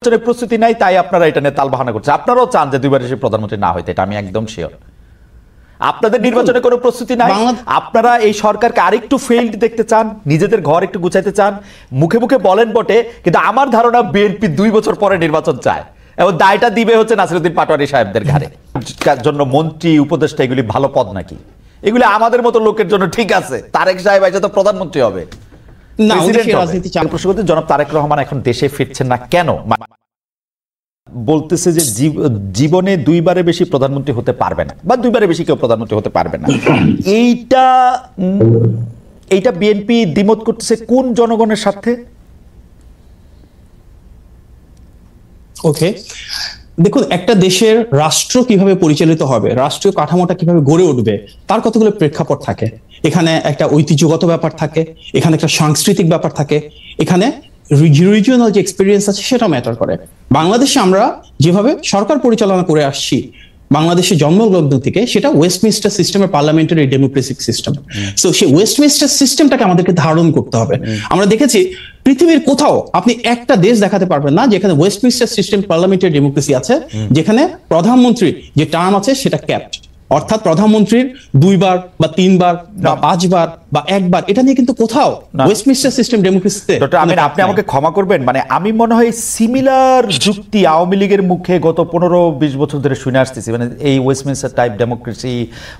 নির্বাচনের প্রস্তুতি নাই, তাই আপনারা এটা নিয়ে তালবাহানা করছে। আপনারাও চান যে দুইবার এসে প্রধানমন্ত্রী না হইতে, এটা আমি একদম শিওর। আপনাদের নির্বাচনে কোনো প্রস্তুতি নাই, আপনারা এই সরকারকে আরেকটু ফেইল্ড দেখতে চান, নিজেদের ঘর একটু গুছাইতে চান, মুখে মুখে বলেন বটে, কিন্তু আমার ধারণা বিএনপি 2 বছর পরে নির্বাচন চায় এবং দায়টা দিবে হচ্ছে নাসিরউদ্দিন পাটোয়ারী সাহেবদের ঘাড়ে। জন্য মন্ত্রী উপদেষ্টা এগুলি ভালো পদ নাকি? এগুলি আমাদের মতো লোকের জন্য ঠিক আছে। তারেক সাহেব এসে তো প্রধানমন্ত্রী হবে না। জনাব তারেক রহমান এখন দেশে ফিরছেন না কেন? বলতেছে যে জীবনে 2বারের বেশি প্রধানমন্ত্রী হতে পারবে না, বা 2বারের বেশি কেউ প্রধানমন্ত্রী হতে পারবে না। এইটা বিএনপি দ্বিমত করতেছে কোন জনগণের সাথে? ওকে, দেখুন, একটা দেশের রাষ্ট্র কিভাবে পরিচালিত হবে, রাষ্ট্রীয় কাঠামোটা কিভাবে গড়ে উঠবে, তার কতগুলো প্রেক্ষাপট থাকে। এখানে একটা ঐতিহ্যগত ব্যাপার থাকে, এখানে একটা সাংস্কৃতিক ব্যাপার থাকে, এখানে রিজিওনাল যে এক্সপিরিয়েন্স আছে সেটা ম্যাটার করে। বাংলাদেশে আমরা যেভাবে সরকার পরিচালনা করে আসছি বাংলাদেশের জন্মলগ্ন থেকে, সেটা ওয়েস্টমিনস্টার সিস্টেমের পার্লামেন্টারি ডেমোক্রেসিক সিস্টেম। সো সেই ওয়েস্টমিনস্টার সিস্টেমটাকে আমাদেরকে ধারণ করতে হবে। আমরা দেখেছি পৃথিবীর কোথাও আপনি একটা দেশ দেখাতে পারবেন না যেখানে ওয়েস্টমিনস্টার সিস্টেম পার্লামেন্টারি ডেমোক্রেসি আছে, যেখানে প্রধানমন্ত্রী যে টার্ম আছে সেটা ক্যাপড, অর্থাৎ প্রধানমন্ত্রীর 2বার বা 3বার বা 5বার বা 1বার, এটা নিয়ে কিন্তু কোথাও ওয়েস্টমিনস্টার সিস্টেম ডেমোক্রেসিতে। আপনি আমাকে ক্ষমা করবেন, মানে আমি মনে হয় সিমিলার যুক্তি আওয়ামী লীগের মুখে গত 15-20 বছর ধরে শুনে আসতেছি, মানে এই ওয়েস্টমিনস্টার টাইপ ডেমোক্রেসি,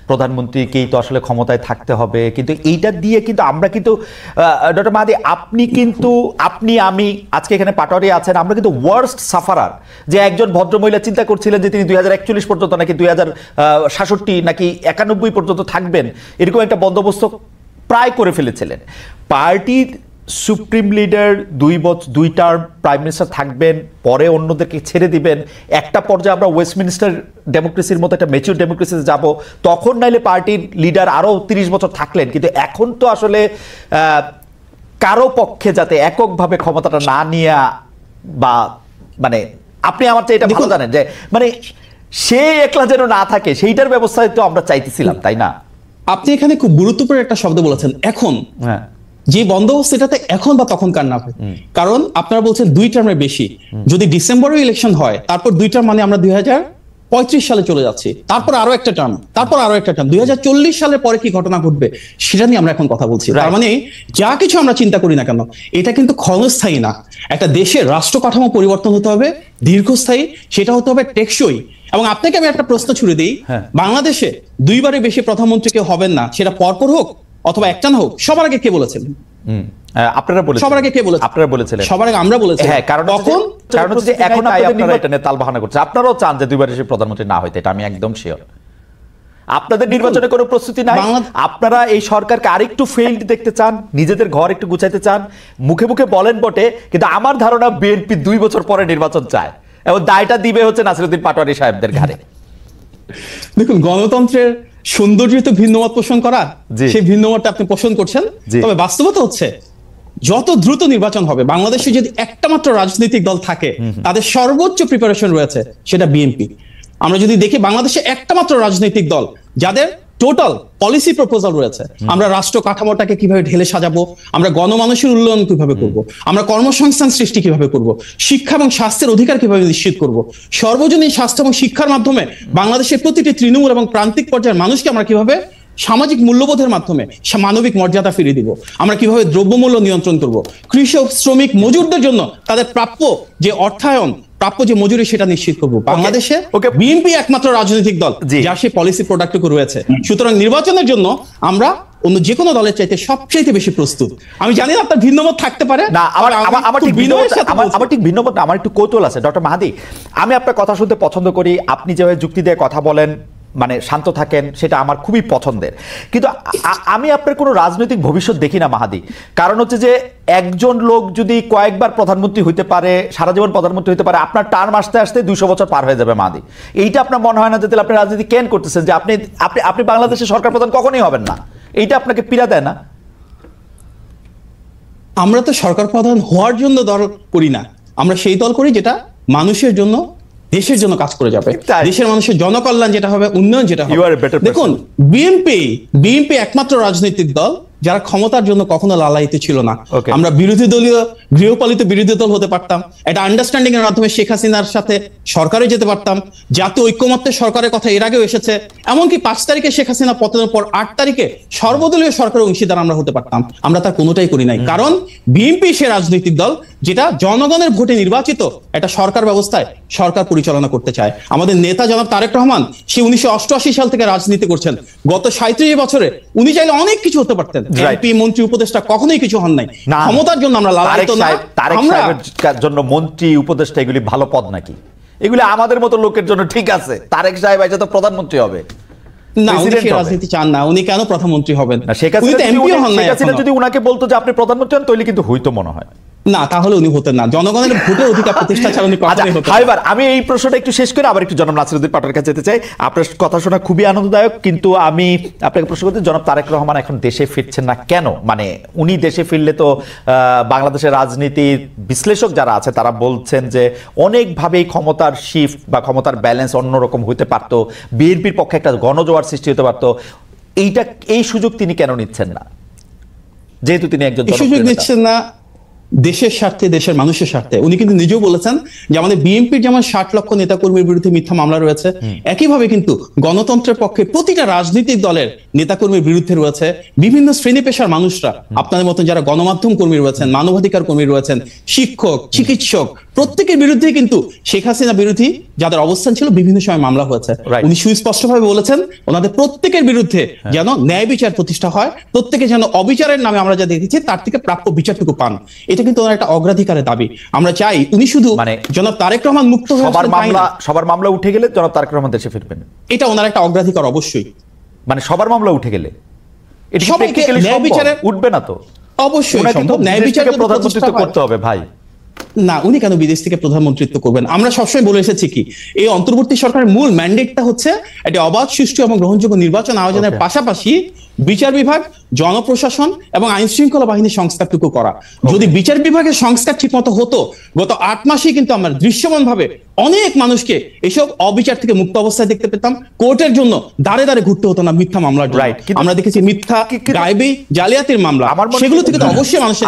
প্রধানমন্ত্রীকেই তো আসলে ক্ষমতায় থাকতে হবে। কিন্তু এইটা দিয়ে কিন্তু আমরা কিন্তু ডক্টর মাহাদি, আপনি আমি আজকে এখানে পাটোয়ারি আছেন, আমরা কিন্তু ওয়ার্স্ট সাফারার। যে একজন ভদ্রমহিলা চিন্তা করছিলেন যে তিনি 2041 পর্যন্ত নাকি 2066 নাকি 91 পর্যন্ত থাকবেন, এরকম একটা বন্দোবস্ত প্রায় করে ফেলেছিলেন। পার্টির supreme leader 2 term prime minister থাকবেন, পরে অন্যদেরকে ছেড়ে দিবেন। একটা পর্যায়ে আমরা ওয়েস্টমিনস্টার ডেমোক্রেসির মতো একটা ম্যাচিউর ডেমোক্রেসিতে যাব, তখন নাইলে পার্টির লিডার আরো 30 বছর থাকলেন। কিন্তু এখন তো আসলে কারো পক্ষে যাতে এককভাবে ক্ষমতাটা না নিয়ে, বা মানে আপনি আমার চেয়ে এটা ভালো জানেন যে মানে সে একলা যেন না থাকে, সেইটার ব্যবস্থায় তো আমরা চাইতেছিলাম, তাই না? আপনি এখানে খুব গুরুত্বপূর্ণ একটা শব্দ বলেছেন, এখন। যে বন্দোবস্ত এটাতে এখন বা তখনকার না হয়, কারণ আপনারা বলছেন 2 টার্মের বেশি। যদি ডিসেম্বরে ইলেকশন হয়, তারপর 2 টার্ম মানে আমরা 2035 সালে চলে যাচ্ছি, তারপর আরো একটা টার্ম, তারপর আরো একটা টার্ম, 2040 সালের পরে কি ঘটনা ঘটবে সেটা নিয়ে আমরা এখন কথা বলছি। তার মানে যা কিছু আমরা চিন্তা করি না কেন, এটা কিন্তু ক্ষণস্থায়ী না। একটা দেশের রাষ্ট্র কাঠামো পরিবর্তন হতে হবে দীর্ঘস্থায়ী, সেটা হতে হবে টেকসই। এবং আপনাকে আমি একটা প্রশ্ন ছুড়ে দিই, বাংলাদেশে 2বারের বেশি প্রধানমন্ত্রী কেউ হবেন না, সেটা পরপর হোক অথবা একটানা হোক, সবার আগে কে বলেছেন? আপনারা বলেছেন। সবার আগে কে বলেছেন? আপনারা বলেছিলেন। সবার আগে আমরা বলেছি। হ্যাঁ, কারণ হচ্ছে এখন আপনারা এটা নিয়ে তালবাহানা করছেন। আপনারাও চান যে 2বার এসে প্রধানমন্ত্রী না হইতে, এটা আমি একদম শিওর। আপনাদের নির্বাচনে কোনো প্রস্তুতি নাই, আপনারা এই সরকারকে আরেকটু ফেইল্ড দেখতে চান, নিজেদের ঘর একটু গুছাইতে চান, মুখে মুখে বলেন বটে, কিন্তু আমার ধারণা বিএনপি 2 বছর পরে নির্বাচন চায় এবং দায়টা দিবে হচ্ছে নাসিরউদ্দিন পাটোয়ারী সাহেবদের ঘাড়ে। দেখুন, গণতন্ত্রের সৌন্দর্য তো ভিন্নমত পোষণ করা, সেই ভিন্নমতটা আপনি পোষণ করছেন, তবে বাস্তবতা হচ্ছে যত দ্রুত নির্বাচন হবে, বাংলাদেশে যদি একটা মাত্র রাজনৈতিক দল থাকে তাদের সর্বোচ্চ প্রিপারেশন রয়েছে, সেটা বিএনপি। আমরা যদি দেখি বাংলাদেশে একটা মাত্র রাজনৈতিক দল যাদের টোটাল পলিসি প্রপোজাল রয়েছে, আমরা রাষ্ট্র কাঠামোটাকে কিভাবে ঢেলে সাজাবো, আমরা গণমানুষের উন্নয়ন কিভাবে করব, আমরা কর্মসংস্থান সৃষ্টি কিভাবে করব, শিক্ষা এবং স্বাস্থ্যের অধিকার কিভাবে নিশ্চিত করব, সর্বজনীন স্বাস্থ্য এবং শিক্ষার মাধ্যমে বাংলাদেশের প্রতিটি তৃণমূল এবং প্রান্তিক পর্যায়ের মানুষকে আমরা কিভাবে সামাজিক মূল্যবোধের মাধ্যমে মানবিক মর্যাদা ফিরিয়ে দিব, আমরা কিভাবে দ্রব্যমূল্য নিয়ন্ত্রণ করব, কৃষক শ্রমিক মজুরদের জন্য তাদের প্রাপ্য যে অর্থায়ন, প্রাপ্য যে মজুরি, সেটা নিশ্চিত করব। বাংলাদেশে বিএনপি একমাত্র রাজনৈতিক দল যার সেই পলিসি প্রোডাক্টটুকু রয়েছে। সুতরাং নির্বাচনের জন্য আমরা অন্য যে কোনো দলের চাইতে সবচেয়ে বেশি প্রস্তুত। আমি জানি না আপনার ভিন্নমত থাকতে পারে না, আমার ঠিক ভিন্নমত না, আমার একটু কৌতূহল আছে। ডক্টর মাহাদি, আমি আপনার কথা শুনতে পছন্দ করি, আপনি যেভাবে যুক্তি দিয়ে কথা বলেন, মানে শান্ত থাকেন, সেটা আমার খুবই পছন্দের। কিন্তু আমি আপনার কোনো রাজনৈতিক ভবিষ্যৎ দেখি না মাহাদি। কারণ হচ্ছে যে একজন লোক যদি কয়েকবার প্রধানমন্ত্রী হইতে পারে, সারা জীবন প্রধানমন্ত্রী হইতে পারে, আপনার টার্ম আসতে আসতে 200 বছর পার হয়ে যাবে মাহাদি। এইটা আপনার মনে হয় না যে তাহলে আপনি রাজনীতি কেন করতেছেন, যে আপনি আপনি বাংলাদেশের সরকার প্রধান কখনোই হবেন না? এইটা আপনাকে পীড়া দেয় না? আমরা তো সরকার প্রধান হওয়ার জন্য দল করি না, আমরা সেই দল করি যেটা মানুষের জন্য, দেশের জন্য কাজ করে যাবে, দেশের মানুষের জনকল্যাণ যেটা হবে, উন্নয়ন যেটা হবে। দেখুন, বিএনপি একমাত্র রাজনৈতিক দল যারা ক্ষমতার জন্য কখনো লালায়িত ছিল না। আমরা বিরোধী দলীয় গৃহপালিত বিরোধী দল হতে পারতাম, একটা আন্ডারস্ট্যান্ডিং এর মাধ্যমে শেখ হাসিনার সাথে সরকারে যেতে পারতাম, জাতীয় ঐক্যমত্যের সরকারের কথা এর আগেও এসেছে, এমনকি 5 তারিখে শেখ হাসিনা পতনের পর 8 তারিখে সর্বদলীয় সরকারের অংশীদার আমরা হতে পারতাম। আমরা তার কোনোটাই করি নাই, কারণ বিএনপি সে রাজনৈতিক দল যেটা জনগণের ভোটে নির্বাচিত একটা সরকার ব্যবস্থায় সরকার পরিচালনা করতে চায়। আমাদের নেতা জনাব তারেক রহমান সে 1988 সাল থেকে রাজনীতি করছেন, গত 37 বছরে উনি চাইলে অনেক কিছু হতে পারতেন। এমপি মন্ত্রী উপদেষ্টা কখনোই কিছু হন নাই। ক্ষমতার জন্য আমরা লালায়িত না। তারেক সাহেবের জন্য মন্ত্রী উপদেষ্টা এগুলি ভালো পদ নাকি? এগুলি আমাদের মতো লোকের জন্য ঠিক আছে। তারেক সাহেব এসে তো প্রধানমন্ত্রী হবে না, উনি সেই রাজনীতি চান না। উনি কেন প্রধানমন্ত্রী হবেন? উনি তো এমপি হন নাই। যদি উনাকে বলতো যে আপনি প্রধানমন্ত্রী হন, তাহলে কিন্তু হইতো মনে হয় না, তাহলে উনি হতেন না। জনগণের ভোটে অধিকার প্রতিষ্ঠা ছাড়া উনি কখনোই হতেন না। এবার আমি এই প্রশ্নটা একটু শেষ করে আবার একটু জনাব নাসিরউদ্দিন পাটোয়ারির কাছে যেতে চাই। আপনার কথা শোনা খুবই আনন্দদায়ক, কিন্তু আমি আপনাকে প্রশ্ন করতে, জনাব তারেক রহমান এখন দেশে ফিরছেন না কেন? মানে উনি দেশে ফিরলে তো বাংলাদেশের রাজনীতির বিশ্লেষক যারা আছে তারা বলছেন যে অনেকভাবেই ক্ষমতার শিফট বা ক্ষমতার ব্যালেন্স অন্যরকম হতে পারত, বিএনপির পক্ষে একটা গণজোয়ার সৃষ্টি হতে পারত। এই সুযোগ তিনি কেন নিচ্ছেন না, যেহেতু তিনি একজন সুযোগ নিচ্ছেন না দেশের স্বার্থে, দেশের মানুষের স্বার্থে? উনি কিন্তু নিজেও বলেছেন যে আমাদের বিএনপির যেমন 60 লক্ষ নেতাকর্মীর বিরুদ্ধে মিথ্যা মামলা রয়েছে, একইভাবে কিন্তু গণতন্ত্রের পক্ষে প্রতিটা রাজনৈতিক দলের নেতাকর্মীর বিরুদ্ধে রয়েছে বিভিন্ন শ্রেণী পেশার মানুষরা, আপনাদের মতন যারা গণমাধ্যম কর্মী রয়েছেন, মানবাধিকার কর্মী রয়েছেন, শিক্ষক, চিকিৎসক, প্রত্যেকের বিরুদ্ধে কিন্তু শেখ হাসিনা বিরোধী যাদের অবস্থান ছিল বিভিন্ন সময় মামলা হয়েছে। উনি সুস্পষ্টভাবে বলেছেন ওনাদের প্রত্যেকের বিরুদ্ধে যেন ন্যায় বিচার প্রতিষ্ঠা হয়, প্রত্যেকে যেন অবিচারের নামে আমরা যা দেখেছি তার থেকে প্রাপ্য বিচারটুকু পান। এটা কিন্তু ওনার একটা অগ্রাধিকারের দাবি। আমরা চাই উনি শুধু জনাব তারেক রহমান মুক্ত হয়ে সবার মামলা উঠে গেলে জনাব তারেক রহমান দেশে ফিরবেন, এটা ওনার একটা অগ্রাধিকার অবশ্যই। মানে সবার মামলা উঠে গেলে সবাইকে ন্যায় বিচারে উঠবে না তো? অবশ্যই সম্ভব। ন্যায় বিচারে প্রধানমন্ত্রিত্ব করতে হবে ভাই। না, উনি কেন বিদেশ থেকে প্রধানমন্ত্রিত্ব করবেন? আমরা সবসময় বলে এসেছি কি এই অন্তর্বর্তী সরকারের মূল ম্যান্ডেটটা হচ্ছে একটা অবাধ, সুষ্ঠু এবং গ্রহণযোগ্য নির্বাচন আয়োজনের পাশাপাশি বিচার বিভাগ, জনপ্রশাসন এবং আইন শৃঙ্খলা বাহিনীর সংস্কারটুকু করা। যদি বিচার বিভাগের সংস্কার ঠিক মতো হতো, গত 8 মাসেই কিন্তু আমরা দৃশ্যমান ভাবে অনেক মানুষকে এসব অবিচার থেকে মুক্ত অবস্থায় দেখতে পেতাম। কোর্টের জন্য দাঁড়ে দাঁড়ে ঘুরতে হতো না মিথ্যা মামলার জন্য। আমরা দেখেছি মিথ্যা, গায়েবী, জালিয়াতির মামলা, সেগুলো থেকে তো অবশ্যই মানুষের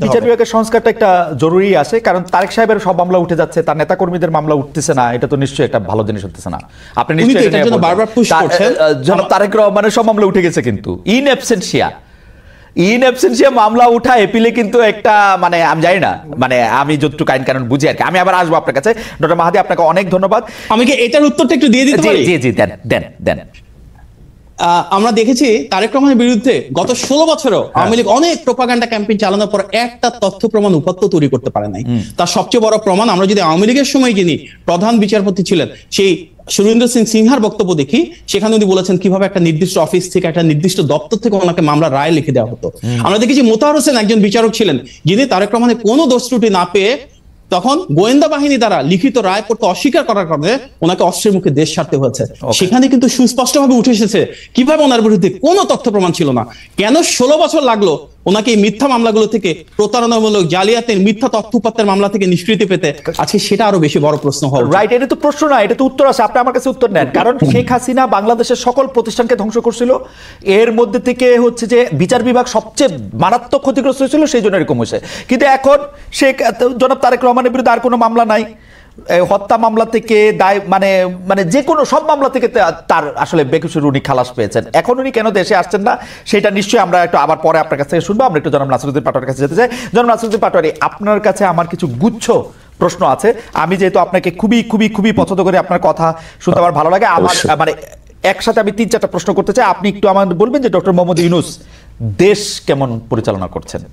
বিচার বিভাগের সংস্কারটা একটা জরুরি আছে, কারণ তারেক সাহেবের সব মামলা উঠে যাচ্ছে, তার নেতা কর্মীদের মামলা উঠতেছে না। এটা তো নিশ্চয়ই একটা ভালো জিনিস হতেছে না। আপনি নিশ্চয়ই এটার জন্য বারবার পুশ করছেন। জনাব তারেক রহমানের সব মামলা উঠে গেছে, কিন্তু ইন অ্যাবসেন্সিয়া মামলা উঠা এপিলে কিন্তু একটা মানে আমি জানি না, মানে আমি যতটুকু আইন কানুন বুঝি আর কি। আমি আবার আসবো আপনার কাছে। ডক্টর মাহাদি, আপনাকে অনেক ধন্যবাদ। আমি কি এটার উত্তরটা একটু দিয়ে দিতে পারি? জি দেন। আমরা দেখেছি তারেক রহমানের বিরুদ্ধে গত 16 বছরেও আওয়ামী লীগ অনেক প্রোপাগান্ডা ক্যাম্পেইন চালানোর পর একটা তথ্য প্রমাণ উপাত্ত তৈরি করতে পারে নাই। তার সবচেয়ে বড় প্রমাণ, আমরা যদি আওয়ামী লীগের সময় যিনি প্রধান বিচারপতি ছিলেন সেই সুরেন্দ্র সিং সিনহার বক্তব্য দেখি, সেখানে উনি বলেছেন কিভাবে একটা নির্দিষ্ট অফিস থেকে, একটা নির্দিষ্ট দপ্তর থেকে ওনাকে মামলা রায় লিখে দেওয়া হতো। আমরা দেখেছি মোতাহার হোসেন একজন বিচারক ছিলেন যিনি তারেক রহমানের কোনো দোষ ত্রুটি না পেয়ে তখন গোয়েন্দা বাহিনী দ্বারা লিখিত রায় করতে অস্বীকার করার কারণে ওনাকে অস্ত্রের মুখে দেশ ছাড়তে হয়েছে। সেখানে কিন্তু সুস্পষ্টভাবে উঠে এসেছে কিভাবে ওনার বিরুদ্ধে কোনো তথ্য প্রমাণ ছিল না। কেন 16 বছর লাগলো ওনাকে এই মিথ্যা মামলাগুলো থেকে, প্রতারণামূলক, জালিয়াতের, মিথ্যা তথ্য উপাত্তের মামলা থেকে নিষ্কৃতি পেতে? আজকে সেটা আরো বেশি বড় প্রশ্ন হবে। রাইট, এটা তো প্রশ্ন না, এটা তো উত্তর আছে। আপনি আমার কাছে উত্তর নেন। কারণ শেখ হাসিনা বাংলাদেশের সকল প্রতিষ্ঠানকে ধ্বংস করছিল, এর মধ্যে থেকে হচ্ছে যে বিচার বিভাগ সবচেয়ে মারাত্মক ক্ষতিগ্রস্ত হয়েছিল, সেই জন্য এরকম হয়েছে। কিন্তু এখন শেখ জনাব তারেক রহমানের বিরুদ্ধে আর কোনো মামলা নাই, হত্যা মামলা থেকে দায় মানে যে কোনো সব মামলা থেকে তার আসলে বেকসুর উনি খালাস পেয়েছেন। এখন উনি কেন দেশে আসছেন না সেটা নিশ্চয়ই আমরা একটু আবার পরে আপনার কাছ থেকে শুনবো। আমরা একটু জনাব নাসিরউদ্দিন পাটোয়ারির কাছে যেতে চাই। জনাব নাসিরউদ্দিন পাটোয়ারি, আপনার কাছে আমার কিছু গুচ্ছ প্রশ্ন আছে। আমি যেহেতু আপনাকে খুবই খুবই খুবই পছন্দ করি, আপনার কথা শুনতে আমার ভালো লাগে। আমার মানে একসাথে আমি 3-4টা প্রশ্ন করতে চাই। আপনি একটু আমাদের বলবেন যে ডক্টর মোহাম্মদ ইউনূস দেশ কেমন পরিচালনা করছেন?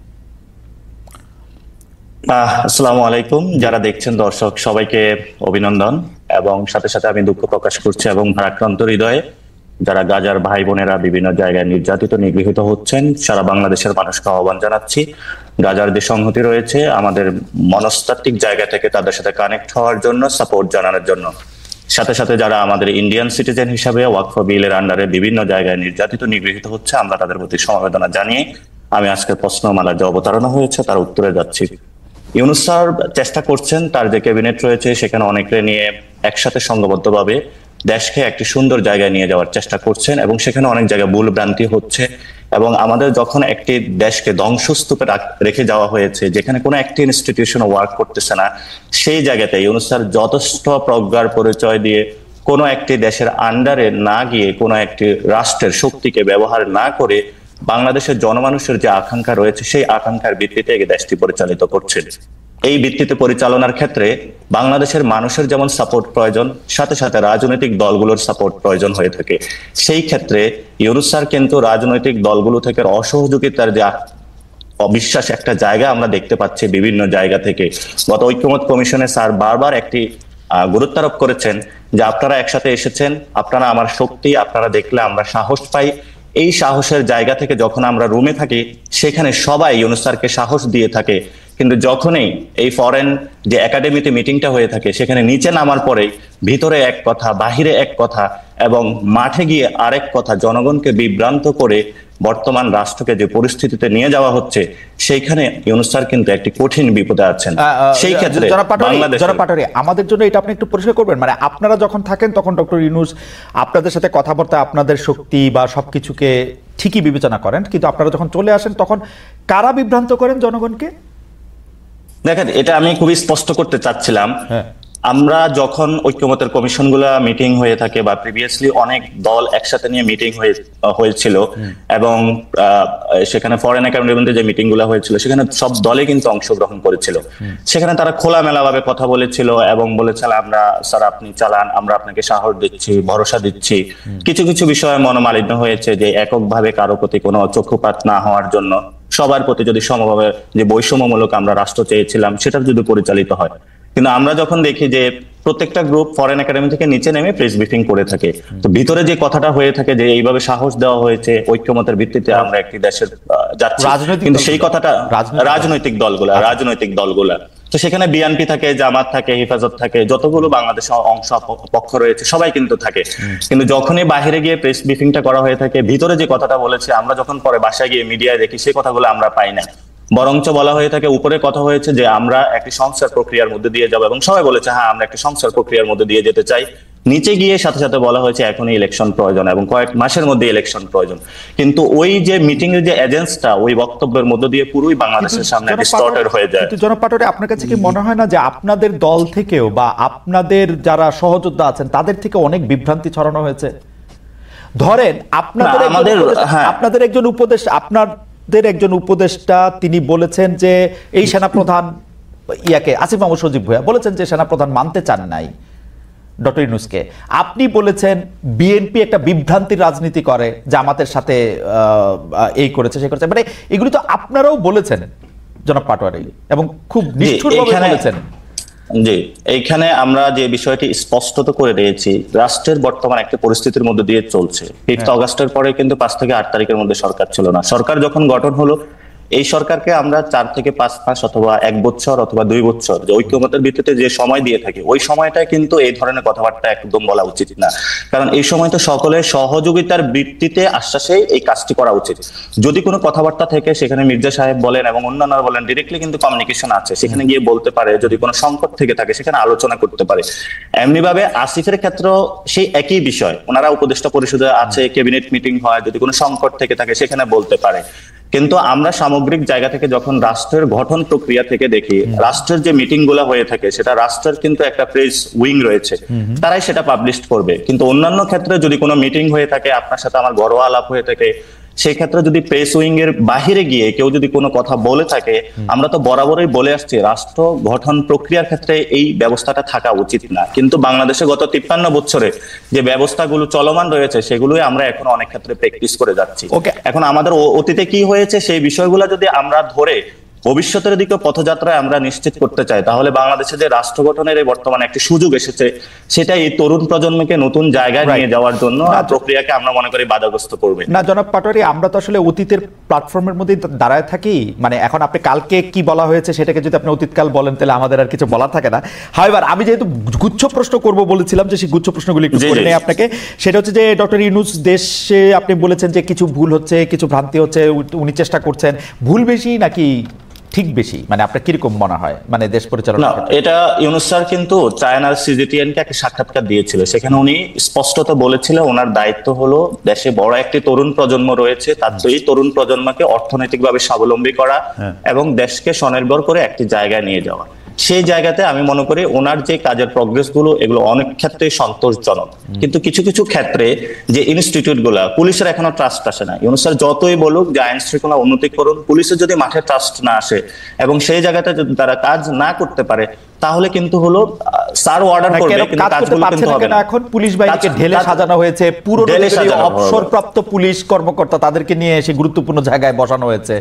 আসসালামু আলাইকুম। যারা দেখছেন দর্শক সবাইকে অভিনন্দন, এবং সাথে সাথে আমি দুঃখ প্রকাশ করছি এবং ভারাক্রান্ত হৃদয়ে যারা গাজার ভাই বোনেরা বিভিন্ন জায়গায় নির্যাতিত, নিগৃহীত হচ্ছেন, সারা বাংলাদেশের মানুষকে আহ্বান জানাচ্ছি গাজার যে সংহতি রয়েছে আমাদের মনস্তাত্ত্বিক জায়গা থেকে তাদের সাথে কানেক্ট হওয়ার জন্য, সাপোর্ট জানানোর জন্য। সাথে সাথে যারা আমাদের ইন্ডিয়ান সিটিজেন হিসাবে ওয়াকফ বিলের আন্ডারে বিভিন্ন জায়গায় নির্যাতিত, নিগৃহীত হচ্ছে, আমরা তাদের প্রতি সমবেদনা জানিয়ে আমি আজকের প্রশ্নমালা যে অবতারণা হয়েছে তার উত্তরে যাচ্ছি। ইউনূস স্যার চেষ্টা করছেন, তার যে ক্যাবিনেট রয়েছে সেখানে অনেকে নিয়ে একসাথে সংঘবদ্ধভাবে দেশকে একটি সুন্দর জায়গায় নিয়ে যাওয়ার চেষ্টা করছেন এবং সেখানে অনেক জায়গায় ভুল ভ্রান্তি হচ্ছে। এবং আমাদের যখন একটি দেশকে ধ্বংসস্তূপে রেখে যাওয়া হয়েছে, যেখানে কোনো একটি ইনস্টিটিউশন ওয়ার্ক করতেছে না, সেই জায়গাতে ইউনূস স্যার যথেষ্ট প্রজ্ঞার পরিচয় দিয়ে কোনো একটি দেশের আন্ডারে না গিয়ে, কোনো একটি রাষ্ট্রের শক্তিকে ব্যবহার না করে বাংলাদেশের জনমানুষের যে আকাঙ্ক্ষা রয়েছে সেই আকাঙ্ক্ষার ভিত্তিতে এই দেশটি পরিচালিত করছেন। এই ভিত্তিতে পরিচালনার ক্ষেত্রে বাংলাদেশের মানুষের যেমন সাপোর্ট প্রয়োজন, সাথে সাথে রাজনৈতিক দলগুলোর সাপোর্ট প্রয়োজন হয়ে থাকে। সেই ক্ষেত্রে ইউনূস স্যার কিন্তু রাজনৈতিক দলগুলো থেকে অসহযোগিতার যে অবিশ্বাস একটা জায়গা আমরা দেখতে পাচ্ছি বিভিন্ন জায়গা থেকে। গত ঐক্যমত্য কমিশনে স্যার বারবার একটি গুরুত্ব আরোপ করেছেন যে আপনারা একসাথে এসেছেন, আপনারা আমার শক্তি, আপনারা দেখলে আমরা সাহস পাই। এই সাহসের জায়গা থেকে যখন আমরা রুমে থাকি সেখানে সবাই ইউনূস স্যারকে সাহস দিয়ে থাকে, কিন্তু যখনই এই ফরেন যে একাডেমিতে মিটিংটা হয়ে থাকে সেখানে নিচে নামার পরে ভিতরে এক কথা, বাহিরে এক কথা এবং মাঠে গিয়ে আরেক কথা, জনগণকে বিভ্রান্ত করে বর্তমান রাষ্ট্রকে যে পরিস্থিতিতে নিয়ে যাওয়া হচ্ছে সেইখানে ইউনূস স্যার কিন্তু একটি কঠিন বিপদে আছেন। সেই ক্ষেত্রে পাটোয়ারি, আমাদের জন্য এটা আপনি একটু পরিষ্কার করবেন, মানে আপনারা যখন থাকেন তখন ডক্টর ইউনূস আপনাদের সাথে কথাবার্তা, আপনাদের শক্তি বা সবকিছুকে ঠিকই বিবেচনা করেন, কিন্তু আপনারা যখন চলে আসেন তখন কারা বিভ্রান্ত করেন জনগণকে? দেখেন, এটা আমি খুবই স্পষ্ট করতে চাচ্ছিলাম। আমরা যখন ঐক্যমতের কমিশনগুলো মিটিং হয়ে থাকে বা প্রিভিয়াসলি অনেক দল একসাথে নিয়ে মিটিং হয়েছিল এবং সেখানে ফরেন একাডেমিতে যে মিটিং গুলো হয়েছিল সেখানে সব দলে কিন্তু অংশগ্রহণ করেছিল। সেখানে তারা খোলামেলা ভাবে কথা বলেছিল এবং বলেছিল আমরা স্যার আপনি চালান, আমরা আপনাকে সাহস দিচ্ছি, ভরসা দিচ্ছি। কিছু কিছু বিষয়ে মনোমালিন্য হয়েছে যে এককভাবে কারো প্রতি কোনো চক্ষুপাত না হওয়ার জন্য সবার প্রতি যদি সমভাবে যে বৈষম্যমূলক আমরা রাষ্ট্র চেয়েছিলাম সেটা যদি পরিচালিত হয়। কিন্তু আমরা যখন দেখি যে প্রত্যেকটা গ্রুপ ফরেন একাডেমি থেকে নিচে নেমে প্রেস ব্রিফিং করে থাকে, তো ভিতরে যে কথাটা হয়ে থাকে যে এইভাবে সাহস দেওয়া হয়েছে ঐক্যমতের ভিত্তিতে আমরা একটি দেশের যাচ্ছি, কিন্তু সেই কথাটা রাজনৈতিক দলগুলা তো সেখানে বিএনপি থাকে, জামাত থাকে, হেফাজত থাকে, যতগুলো বাংলাদেশের অংশ পক্ষ রয়েছে সবাই কিন্তু থাকে। কিন্তু যখনই বাহিরে গিয়ে প্রেস ব্রিফিংটা করা হয়ে থাকে, ভিতরে যে কথাটা বলেছে আমরা যখন পরে বাসায় গিয়ে মিডিয়ায় দেখি সেই কথাগুলো আমরা পাই না। বরঞ্চ বলা হয়ে থাকে, উপরে কথা হয়েছে যে আমরা একটি সংস্কার প্রক্রিয়ার মধ্যে দিয়ে যাবো এবং সবাই বলেছে হ্যাঁ আমরা একটি সংস্কার প্রক্রিয়ার মধ্যে দিয়ে যেতে চাই। নিচে গিয়ে সাথে সাথে বলা হয়েছে এখনই ইলেকশন প্রয়োজন এবং কয়েক মাসের মধ্যে ইলেকশন প্রয়োজন। কিন্তু ওই যে মিটিং এর যে এজেন্সটা ওই বক্তব্যের মধ্য দিয়ে পুরোই বাংলাদেশের সামনে ডিস্টর্টেড হয়ে যায়। জনাব পাটোয়ারি, আপনার কাছে কি মনে হয় না যে আপনাদের দল থেকেও বা আপনাদের যারা সহযোদ্ধা আছেন তাদের থেকে অনেক বিভ্রান্তি ছড়ানো হয়েছে? ধরেন আপনাদের একজন উপদেষ্টা তিনি বলেছেন যে এই সেনাপ্রধান আসিফ মাহমুদ সজীব ভুঁইয়া বলেছেন যে সেনাপ্রধান মানতে চান নাই ডক্টর ইউনূসকে। আপনি বলেছেন বিএনপি একটা বিভ্রান্তির রাজনীতি করে, জামাতের সাথে এই করেছে সে করেছে, মানে এগুলি তো আপনারাও বলেছেন জনাব পাটোয়ারি এবং খুব নিষ্ঠুরভাবে বলেছেন। জি, এইখানে আমরা যে বিষয়টি স্পষ্টত করে দিয়েছি, রাষ্ট্রের বর্তমান একটা পরিস্থিতির মধ্যে দিয়ে চলছে। 5 আগস্টের পরে কিন্তু 5 থেকে 8 তারিখের মধ্যে সরকার ছিল না। সরকার যখন গঠন হলো, এই সরকারকে আমরা 4 থেকে 5 মাস অথবা 1 বছর অথবা 2 বছর যে ঐক্যমতের ভিত্তিতে যে সময় দিয়ে থাকি, ওই সময়টা কিন্তু এই ধরনের কথাবার্তা একদম বলা উচিত না। কারণ এই সময় তো সকলের সহযোগিতার ভিত্তিতে আশ্বাসে এই কাজটি করা উচিত। যদি কোনো কথাবার্তা থেকে সেখানে মির্জা সাহেব বলেন এবং অন্যান্যরা বলেন, ডিরেক্টলি কিন্তু কমিউনিকেশন আছে, সেখানে গিয়ে বলতে পারে। যদি কোনো সংকট থেকে থাকে সেখানে আলোচনা করতে পারে। এমনিভাবে আসিফের ক্ষেত্রেও সেই একই বিষয়, ওনারা উপদেষ্টা পরিষদে আছে, ক্যাবিনেট মিটিং হয়, যদি কোনো সংকট থেকে থাকে সেখানে বলতে পারে। কিন্তু আমরা সামগ্রিক জায়গা থেকে যখন রাষ্ট্রের গঠন প্রক্রিয়া থেকে দেখি, রাষ্ট্রের যে মিটিং গুলা হয়ে থাকে সেটা রাষ্ট্রের কিন্তু একটা প্রেস উইং রয়েছে, তারাই সেটা পাবলিশ করবে। কিন্তু অন্যান্য ক্ষেত্রে যদি কোনো মিটিং হয়ে থাকে, আপনার সাথে আমার ঘরোয়া আলাপ হয়ে থাকে, সেই ক্ষেত্রে যদি প্রেস উইং এর বাহিরে গিয়ে কেউ যদি কোনো কথা বলে থাকে, আমরা তো বরাবরই বলে আসছি রাষ্ট্র গঠন প্রক্রিয়ার ক্ষেত্রে এই ব্যবস্থাটা থাকা উচিত না। কিন্তু বাংলাদেশে গত 53 বছরে যে ব্যবস্থাগুলো চলমান রয়েছে সেগুলোই আমরা এখন অনেক ক্ষেত্রে প্র্যাকটিস করে যাচ্ছি। এখন আমাদের অতীতে কি হয়েছে সেই বিষয়গুলো যদি আমরা ধরে ভবিষ্যতের দিকে পথযাত্রায় আমরা নিশ্চিত করতে চাই, তাহলে বাংলাদেশে যে রাষ্ট্র গঠনের এই বর্তমানে একটি সুযোগ এসেছে, সেটা এই তরুণ প্রজন্মকে নতুন জায়গায় নিয়ে যাওয়ার জন্য প্রক্রিয়াকে আমরা মনে করি বাধাগ্রস্ত করবে না। জনাব পাটোয়ারি, আমরা তো আসলে অতীতের প্ল্যাটফর্মের মধ্যে দাঁড়ায় থাকি, মানে এখন আপনি কালকে কি বলা হয়েছে সেটাকে যদি আপনি অতীতকাল বলেন তাহলে আমাদের আর কিছু বলার থাকে না। হাওয়ার আমি যেহেতু গুচ্ছ প্রশ্ন করব বলেছিলাম, যে সেই গুচ্ছ প্রশ্নগুলি একটু করে নেই আপনাকে। সেটা হচ্ছে যে ডক্টর ইউনূস দেশে আপনি বলেছেন যে কিছু ভুল হচ্ছে, কিছু ভ্রান্তি হচ্ছে, উনি চেষ্টা করছেন, ভুল বেশি নাকি ঠিক বেশি? মানে আপনার কিরকম মনে হয় মানে দেশ পরিচালনা? এটা ইউনূস স্যার কিন্তু চায়নার সিজিটিএন-কে একটা সাক্ষাৎকার দিয়েছিল, সেখানে উনি স্পষ্টত বলেছিল ওনার দায়িত্ব হলো দেশে বড় একটি তরুণ প্রজন্ম রয়েছে, তার এই তরুণ প্রজন্মকে অর্থনৈতিকভাবে স্বাবলম্বী করা এবং দেশকে স্বনির্ভর করে একটি জায়গায় নিয়ে যাওয়া। সেই জায়গাতে আমি মনে করি ওনার যে কাজের প্রগ্রেস গুলো এগুলো অনেক ক্ষেত্রে সন্তোষজনক, কিন্তু কিছু কিছু ক্ষেত্রে যে ইনস্টিটিউট গুলা, পুলিশের এখনো ট্রাস্ট আসে না। ইউনূস স্যার যতই বলুক যে আইন শৃঙ্খলা উন্নতি করুন, পুলিশের যদি মাঠে ট্রাস্ট না আসে এবং সেই জায়গাতে যদি তারা কাজ না করতে পারে, তাহলে কিন্তু হলো স্যার অর্ডার করবে কিন্তু কাজগুলো কিন্তু হবে না। এখন পুলিশ বাহিনীকে ঢেলে সাজানো হয়েছে, পুরো অবসরপ্রাপ্ত পুলিশ কর্মকর্তা তাদেরকে নিয়ে এসে গুরুত্বপূর্ণ জায়গায় বসানো হয়েছে।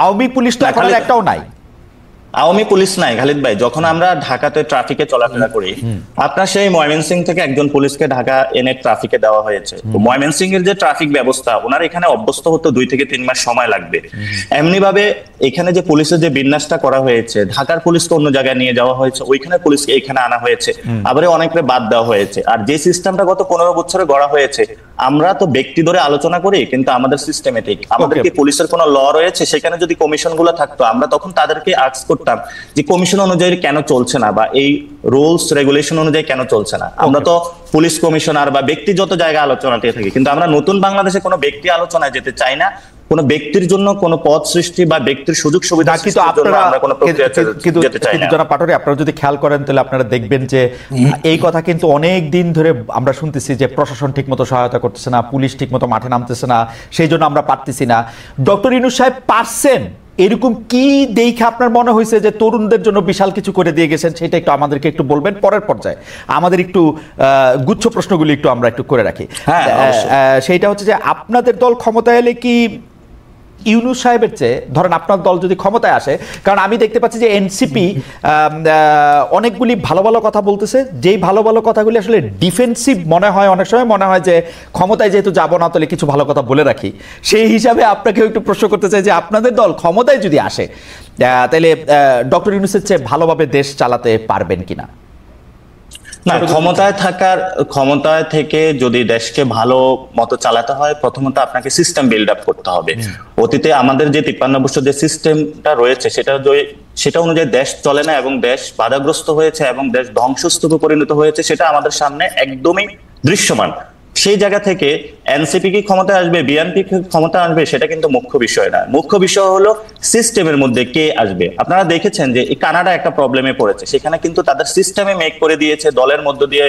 আওয়ামী পুলিশ তো এখন একটাও নাই। আওয়ামী পুলিশ নাই খালিদ ভাই। যখন আমরা ঢাকাতে ট্রাফিকে চলাফেরা করি, আপনার সেই ময়মনসিংহ থেকে একজন পুলিশকে ঢাকা এনে ট্রাফিকে দেওয়া হয়েছে। তো ময়মনসিংহ এর যে ট্রাফিক ব্যবস্থা, ওনার এখানে অভ্যস্ত হতে 2 থেকে 3 মাস সময় লাগবে। এমনি ভাবে এখানে যে পুলিশের যে বিন্যাসটা করা হয়েছে, ঢাকার পুলিশকে অন্য জায়গায় নিয়ে যাওয়া হয়েছে, ওইখানে পুলিশকে এখানে আনা হয়েছে, আবার অনেকরে বাদ দেওয়া হয়েছে। আর যে সিস্টেমটা গত 15 বছরে গড়া হয়েছে, আমরা তো ব্যক্তি ধরে আলোচনা করি কিন্তু আমাদের সিস্টেমেটিক। আমাদের কি পুলিশের কোনো ল রয়েছে? সেখানে যদি কমিশন গুলো থাকতো, আমরা তখন তাদেরকে আস্ক করতাম যে কমিশন অনুযায়ী কেন চলছে না, বা এই রুলস রেগুলেশন অনুযায়ী কেন চলছে না। আমরা তো পুলিশ কমিশনার বা ব্যক্তিগত জায়গায় আলোচনাতে থাকি, কিন্তু আমরা নতুন বাংলাদেশে কোনো ব্যক্তি আলোচনায় যেতে চাই না। কোন ব্যক্তির জন্য কোন পদ সৃষ্টি বা ব্যক্তির সুযোগ সুবিধা সৃষ্টির জন্য আমরা কোনো প্রক্রিয়াতে যেতে চাই না। জনাব পাটোয়ারী, আপনারা যদি খেয়াল করেন তাহলে আপনারা দেখবেন যে এই কথা কিন্তু অনেক দিন ধরে আমরা শুনতেছি যে প্রশাসন ঠিকমতো সহায়তা করতেছে না, পুলিশ ঠিকমতো মাঠে নামতেছে না, সেই জন্য আমরা পারতেছি না। ডক্টর ইউনূস সাহেব পারছেন, এরকম কি দেখে আপনার মনে হয়েছে যে তরুণদের জন্য বিশাল কিছু করে দিয়ে গেছেন? সেটা একটু আমাদেরকে একটু বলবেন পরের পর্যায়ে। আমাদের একটু গুচ্ছ প্রশ্নগুলি একটু আমরা একটু করে রাখি। সেইটা হচ্ছে যে আপনাদের দল ক্ষমতায় এলে কি ইউনূস সাহেবের চেয়ে, ধরেন আপনার দল যদি ক্ষমতায় আসে, কারণ আমি দেখতে পাচ্ছি যে এনসিপি অনেকগুলি ভালো ভালো কথা বলতেছে, যেই ভালো ভালো কথাগুলি আসলে ডিফেন্সিভ মনে হয়, অনেক সময় মনে হয় যে ক্ষমতায় যেহেতু যাবো না তাহলে কিছু ভালো কথা বলে রাখি। সেই হিসাবে আপনাকেও একটু প্রশ্ন করতে চাই যে আপনাদের দল ক্ষমতায় যদি আসে তাহলে ডক্টর ইউনূসের চেয়ে ভালোভাবে দেশ চালাতে পারবেন কিনা? না, ক্ষমতায় থেকে যদি দেশকে ভালো মতো চালাতে হয়, প্রথমত আপনাকে সিস্টেম বিল্ড আপ করতে হবে। অতীতে আমাদের যে 53 বছর যে সিস্টেমটা রয়েছে সেটা অনুযায়ী দেশ চলে না এবং দেশ বাধাগ্রস্ত হয়েছে এবং দেশ ধ্বংসস্তূপে পরিণত হয়েছে, সেটা আমাদের সামনে একদমই দৃশ্যমান। সেই জায়গা থেকে এনসিপি কি ক্ষমতায় আসবে, বিএনপি কি ক্ষমতা আসবে, সেটা কিন্তু মুখ্য বিষয় না। মুখ্য বিষয় হলো সিস্টেমের মধ্যে কে আসবে। আপনারা দেখেছেন যে এই কানাডা একটা প্রবলেমে পড়েছে, সেখানে কিন্তু তাদের সিস্টেমে মেক করে দিয়েছে, দলের মধ্য দিয়ে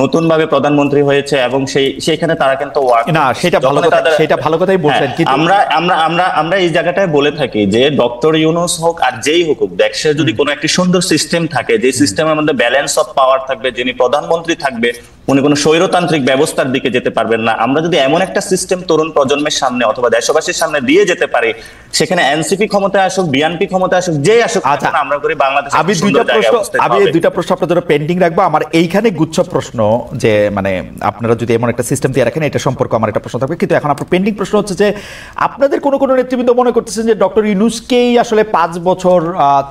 নতুন ভাবে প্রধানমন্ত্রী হয়েছে এবং সেইখানে তারা কিন্তু সেটা ভালো কথাই বলছেন। কিন্তু আমরা এই জায়গাটায় বলে থাকি যে ডক্টর ইউনূস হোক আর যেই হোক, দেশের যদি কোনো একটি সুন্দর সিস্টেম থাকে, যে সিস্টেমের মধ্যে ব্যালেন্স অফ পাওয়ার থাকবে, যিনি প্রধানমন্ত্রী থাকবে উনি কোনো স্বৈরতান্ত্রিক ব্যবস্থার দিকে যেতে পারবেন না। আমরা যদি এমন একটা সিস্টেম তরুণ প্রজন্মের সামনে অথবা দেশবাসীর সামনে দিয়ে যেতে পারি, সেখানে এনসিপি ক্ষমতায় আসুক, বিএনপি ক্ষমতায় আসুক, যেই আসুক, আমরা করি বাংলাদেশ। আমি দুইটা প্রশ্ন আপনাদের জন্য পেন্ডিং রাখবো। আমার এইখানে গুচ্ছ প্রশ্ন যে মানে আপনারা যদি এমন একটা সিস্টেম দিয়ে রাখেন, এটা সম্পর্কে আমার একটা প্রশ্ন থাকবে। কিন্তু এখন আপনার পেন্ডিং প্রশ্ন হচ্ছে যে আপনাদের কোনো নেতৃবৃন্দ মনে করতেছেন যে ডক্টর ইউনূসকেই আসলে 5 বছর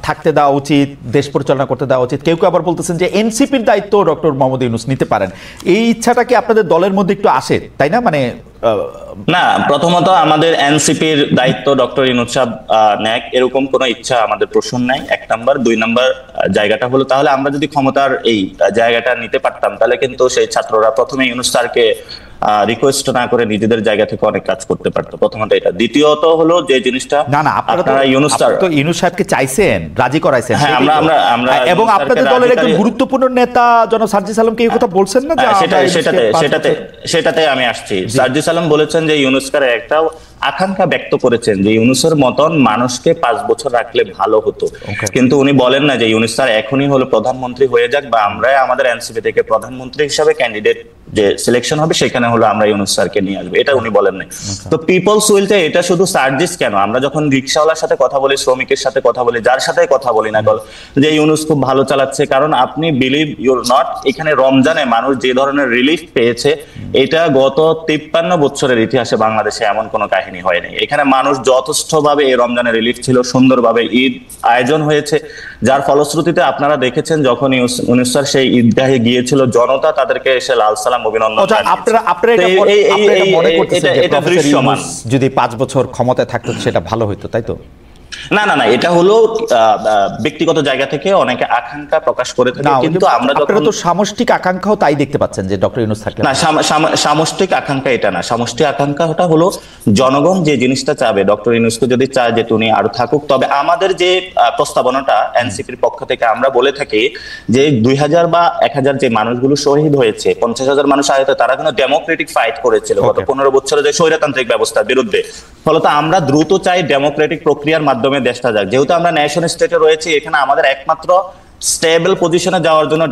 থাকতে দেওয়া উচিত, দেশ পরিচালনা করতে দেওয়া উচিত। কেউ কেউ আবার বলতেছেন যে এনসিপির দায়িত্ব ডক্টর মোহাম্মদ ইউনূস নিতে পারেন। এই ইচ্ছাটা কি আপনাদের দলের মধ্যে একটু আসে, তাই না? মানে না, প্রথমত আমাদের এনসিপির দায়িত্ব ডক্টর ইউনূস সাহেব নেক, এরকম কোন ইচ্ছা আমাদের প্রশ্ন নাই, 1 নাম্বার। 2 নাম্বার জায়গাটা হলো, তাহলে আমরা যদি ক্ষমতার এই জায়গাটা নিতে পারতাম, তাহলে কিন্তু সেই ছাত্ররা প্রথমে ইউনূস স্যারকে রিকোয়েস্ট না করে নিজেদের জায়গা থেকে অনেক কাজ করতে পারতো। প্রথমত এটা। দ্বিতীয়ত হলো যে জিনিসটা, আপনারা ইউনূস সাহেবকে চাইছেন, রাজি করাইছেন, এবং আপনাদের দলের একজন গুরুত্বপূর্ণ নেতা জনাব সার্জিস আলমকে এই কথা বলছেন না? সেটাতে আমি আসছি। সার্জিস আলম বলেছেন যে ইউনূস স্যার একটা আকাঙ্ক্ষা ব্যক্ত করেছেন যে ইউনূসের মতন মানুষকে 5 বছর রাখলে ভালো হতো, কিন্তু উনি বলেন না যে ইউনূস স্যার এখনই হলো প্রধানমন্ত্রী হয়ে যাক, বা আমরা আমাদের এনসিপি থেকে প্রধানমন্ত্রী হিসাবে ক্যান্ডিডেট যে সিলেকশন হবে সেখানে হলো আমরা ইউনূস স্যারকে নিয়ে আসবো, এটা উনি বলেন নাই। তো পিপলস উইলতে এটা শুধু সার্জিস কেন, আমরা যখন রিক্সাওয়ালার সাথে কথা বলি, শ্রমিকের সাথে কথা বলি, যার সাথে কথা বলি না কেন যে ইউনূস খুব ভালো চালাচ্ছে, কারণ আপনি বিলিভ ইউর নট, এখানে রমজানে মানুষ যে ধরনের রিলিফ পেয়েছে, এটা গত 53 বছরের ইতিহাসে বাংলাদেশে এমন কোনো কাহিনী হয়নি। এখানে মানুষ যথেষ্টভাবে এই রমজানের রিলিফ ছিল, সুন্দরভাবে ঈদ আয়োজন হয়েছে, যার ফলশ্রুতিতে আপনারা দেখেছেন যখন ইউনূস স্যার সেই ঈদগাহে গিয়েছিল, জনতা তাদেরকে এসে লাল সালাম অভিনন্দন। এটা দৃশ্যমান। যদি 5 বছর ক্ষমতায় থাকতো সেটা ভালো হতো, তাই তো? না না না, এটা হলো ব্যক্তিগত জায়গা থেকে অনেকে আকাঙ্ক্ষা প্রকাশ করে থাকে, কিন্তু আমরা যখন তো সামষ্টিক আকাঙ্ক্ষাও তাই দেখতে পাচ্ছেন যে ডক্টর ইউনূস থাকলে না, সামষ্টিক আকাঙ্ক্ষা এটা না। সামষ্টিক আকাঙ্ক্ষাটা হলো জনগণ যে জিনিসটা চাবে, ডক্টর ইউনূসকে যদি চায় যে উনি আরো থাকুক, তবে আমাদের যে প্রস্তাবনাটা এনসিপির পক্ষ থেকে আমরা বলে থাকি যে 2000 বা 1000 যে মানুষগুলো শহীদ হয়েছে, 50,000 মানুষ আহত, তারা কিন্তু ডেমোক্রেটিক ফাইট করেছিল গত 15 বছরে যে স্বৈরতান্ত্রিক ব্যবস্থার বিরুদ্ধে। ফলত আমরা দ্রুত চাই ডেমোক্রেটিক প্রক্রিয়ার মাধ্যমে দেশটা যাক। যেহেতু আমরা ন্যাশন স্টেটে রয়েছি, এখানে আমাদের একমাত্র স্টেবল পজিশনে যাওয়ার জন্য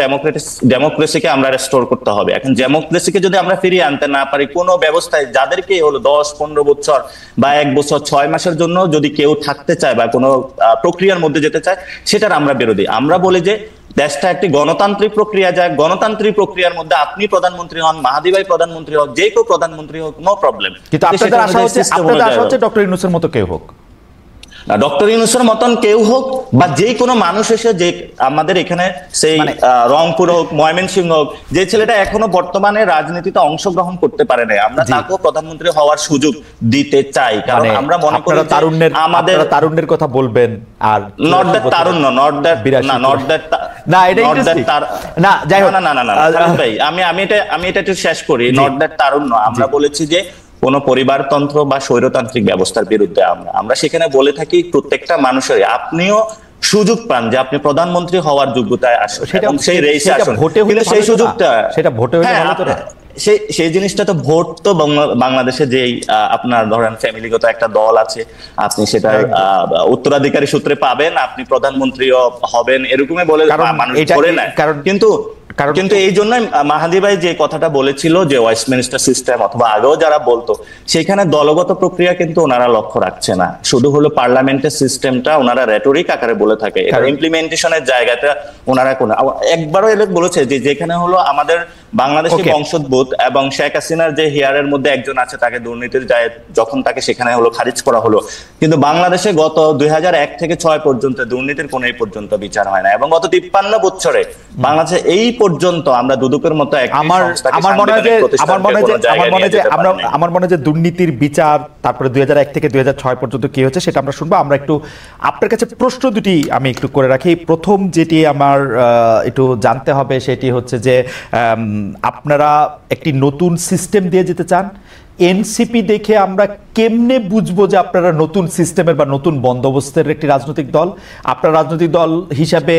ডেমোক্রেসিকে আমরা রেস্টোর করতে হবে। এখন ডেমোক্রেসিকে যদি আমরা ফিরিয়ে আনতে না পারি, কোনো ব্যবস্থায় যাদেরকে হলো 10-15 বছর বা 1 বছর 6 মাসের জন্য যদি কেউ থাকতে চায় বা কোনো প্রক্রিয়ার মধ্যে যেতে চায়, সেটার আমরা বিরোধী। আমরা বলি যে দেশটা একটি গণতান্ত্রিক প্রক্রিয়া যায়, গণতান্ত্রিক প্রক্রিয়ার মধ্যে আপনি প্রধানমন্ত্রী হন, মাহাদি ভাই প্রধানমন্ত্রী হোক, যে কেউ প্রধানমন্ত্রী হোক, নো প্রবলেম। কিন্তু আপনাদের আশা হচ্ছে ডক্টর ইউনূসের মতো কেউ হোক, ডক্টর ইউনূসের মতন কেউ হোক, বা যে কোনো মানুষ এসে, যে আমাদের এখানে সেই রংপুর হোক, ময়মনসিংহ হোক, যে ছেলেটা এখনো বর্তমানে রাজনীতিতে অংশগ্রহণ করতে পারে না, আমরা তাকেও প্রধানমন্ত্রী হওয়ার সুযোগ দিতে চাই। কারণ আমরা মনে করি আমাদের তারুণ্যের কথা বলবেন, are not that Tarunya, not that না, নট দ্যাট না, এটা না, যাই হোক, না না না ভাই, আমি এটা একটু শেষ করি। নট দ্যাট তারুণ্য, আমরা বলেছি যে কোন পরিবারতন্ত্র বা স্বৈরতান্ত্রিক ব্যবস্থার বিরুদ্ধে আমরা সেখানে বলে থাকি প্রত্যেকটা মানুষের আপনিও সুযোগ পান যে আপনি প্রধানমন্ত্রী হওয়ার যোগ্যতায় আসেন, সেই রেসে আসুন, কিন্তু সেই সুযোগটা সেটা ভোটে হলে ভালো তো না। সেই জিনিসটা তো ভোট তো বাংলাদেশে যেই আপনার ধরেন ফ্যামিলিগত একটা দল আছে, আপনি সেটা উত্তরাধিকারী সূত্রে পাবেন, আপনি প্রধানমন্ত্রীও হবেন, এরকমই বলে মানুষ ধরে নেয়। কিন্তু এই জন্যই মাহাদি ভাই যে কথাটা বলেছিল যে ওয়েস্টমিনস্টার সিস্টেম অথবা আগেও যারা বলতো, সেখানে দলগত প্রক্রিয়া কিন্তু ওনারা লক্ষ্য রাখছে না, শুধু হলো পার্লামেন্টের সিস্টেমটা ওনারা রেটরিক আকারে বলে থাকে, ইমপ্লিমেন্টেশনের জায়গাটা ওনারা একবারও এলে বলেছে যে যেখানে হলো আমাদের বাংলাদেশি বংশোদ্ভূত এবং শেখ হাসিনার যে হিয়ারের মধ্যে একজন আছে, তাকে দুর্নীতির যায় যখন তাকে সেখানে হলো খারিজ করা হলো, কিন্তু বাংলাদেশে গত 2001 থেকে 6 পর্যন্ত দুর্নীতির কোনো এই পর্যন্ত বিচার হয় না, এবং গত 53 বছরে বাংলাদেশে এই পর্যন্ত আমরা দুদকের মতো আমার মনে হয় যে দুর্নীতির বিচার তারপরে 2001 থেকে 2006 পর্যন্ত কি হয়েছে সেটা আমরা শুনবো। আমরা একটু আপনার কাছে প্রশ্ন দুটি আমি একটু করে রাখি। প্রথম যেটি আমার একটু জানতে হবে সেটি হচ্ছে যে আপনারা একটি নতুন সিস্টেম দিয়ে যেতে চান, এনসিপি দেখে আমরা কেমনে বুঝবো যে আপনারা নতুন সিস্টেমের বা নতুন বন্দোবস্তের একটি রাজনৈতিক দল? আপনারা রাজনৈতিক দল হিসাবে